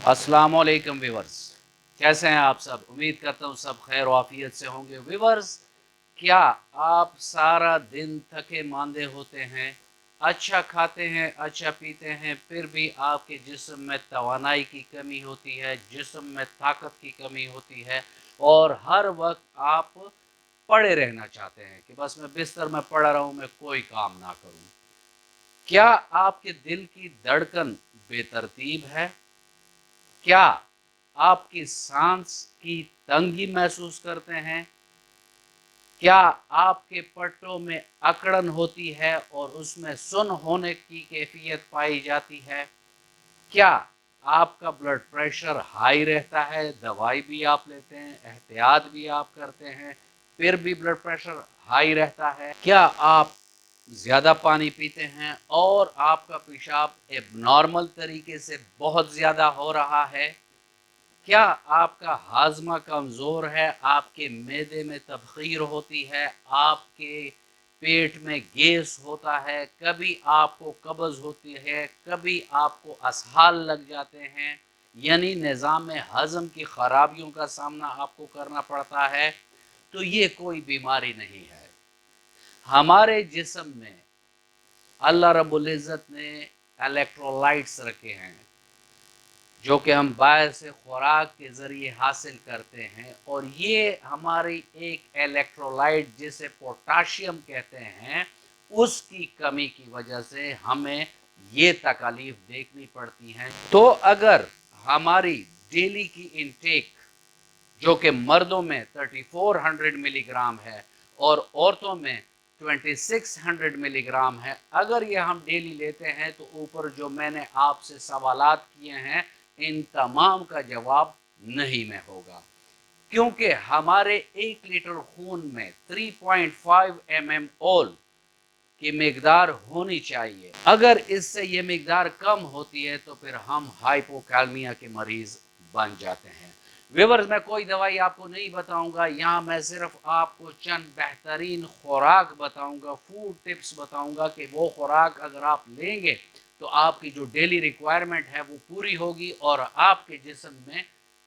अस्सलाम वालेकुम व्यूअर्स, कैसे हैं आप सब। उम्मीद करता हूँ सब खैर वाफियत से होंगे। व्यूअर्स, क्या आप सारा दिन थके मांदे होते हैं, अच्छा खाते हैं, अच्छा पीते हैं, फिर भी आपके जिस्म में तवानाई की कमी होती है, जिस्म में ताकत की कमी होती है और हर वक्त आप पड़े रहना चाहते हैं कि बस मैं बिस्तर में पड़ा रहूं, मैं कोई काम ना करूं। क्या आपके दिल की धड़कन बेतरतीब है? क्या आपकी सांस की तंगी महसूस करते हैं? क्या आपके पट्टों में अकड़न होती है और उसमें सुन्न होने की कैफियत पाई जाती है? क्या आपका ब्लड प्रेशर हाई रहता है, दवाई भी आप लेते हैं, एहतियात भी आप करते हैं, फिर भी ब्लड प्रेशर हाई रहता है? क्या आप ज़्यादा पानी पीते हैं और आपका पेशाब एबनॉर्मल तरीके से बहुत ज़्यादा हो रहा है? क्या आपका हाजमा कमज़ोर है, आपके मैदे में तबखीर होती है, आपके पेट में गैस होता है, कभी आपको कब्ज़ होती है, कभी आपको असहाल लग जाते हैं, यानी निज़ाम हज़म की ख़राबियों का सामना आपको करना पड़ता है, तो ये कोई बीमारी नहीं है। हमारे जिस्म में अल्लाह रब्बुल इज़्ज़त ने इलेक्ट्रोलाइट्स रखे हैं जो कि हम बाहर से खुराक के ज़रिए हासिल करते हैं, और ये हमारी एक इलेक्ट्रोलाइट जिसे पोटाशियम कहते हैं, उसकी कमी की वजह से हमें ये तकलीफ देखनी पड़ती हैं। तो अगर हमारी डेली की इनटेक जो कि मर्दों में 3400 मिलीग्राम है और औरतों में 2600 मिलीग्राम है, अगर ये हम डेली लेते हैं तो ऊपर जो मैंने आपसे सवालात किए हैं इन तमाम का जवाब नहीं में होगा, क्योंकि हमारे 1 लीटर खून में 3.5 mm ऑल की मिकदार होनी चाहिए। अगर इससे ये मिकदार कम होती है तो फिर हम हाइपोकैलमिया के मरीज बन जाते हैं। व्यूअर्स, मैं कोई दवाई आपको नहीं बताऊंगा, यहाँ मैं सिर्फ आपको चंद बेहतरीन खुराक बताऊंगा, फूड टिप्स बताऊंगा कि वो खुराक अगर आप लेंगे तो आपकी जो डेली रिक्वायरमेंट है वो पूरी होगी और आपके जिस्म में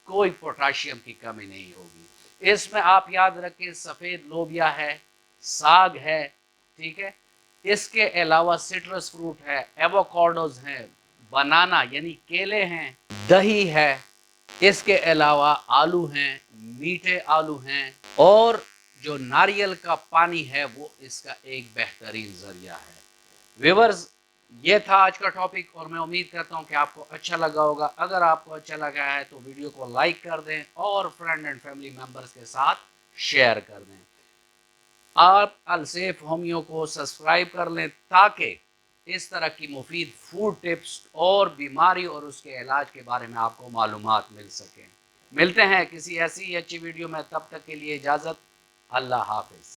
कोई पोटाशियम की कमी नहीं होगी। इसमें आप याद रखें, सफ़ेद लोबिया है, साग है, ठीक है, इसके अलावा सिट्रस फ्रूट है, एवोकाडोज हैं, बनाना यानी केले हैं, दही है, इसके अलावा आलू हैं, मीठे आलू हैं, और जो नारियल का पानी है वो इसका एक बेहतरीन जरिया है। व्यूअर्स, ये था आज का टॉपिक और मैं उम्मीद करता हूँ कि आपको अच्छा लगा होगा। अगर आपको अच्छा लगा है तो वीडियो को लाइक कर दें और फ्रेंड एंड फैमिली मेंबर्स के साथ शेयर कर दें। आप अलसेफ होमियो को सब्सक्राइब कर लें ताकि इस तरह की मुफीद फूड टिप्स और बीमारी और उसके इलाज के बारे में आपको मालूमात मिल सकें। मिलते हैं किसी ऐसी अच्छी वीडियो में, तब तक के लिए इजाज़त। अल्लाह हाफिज़।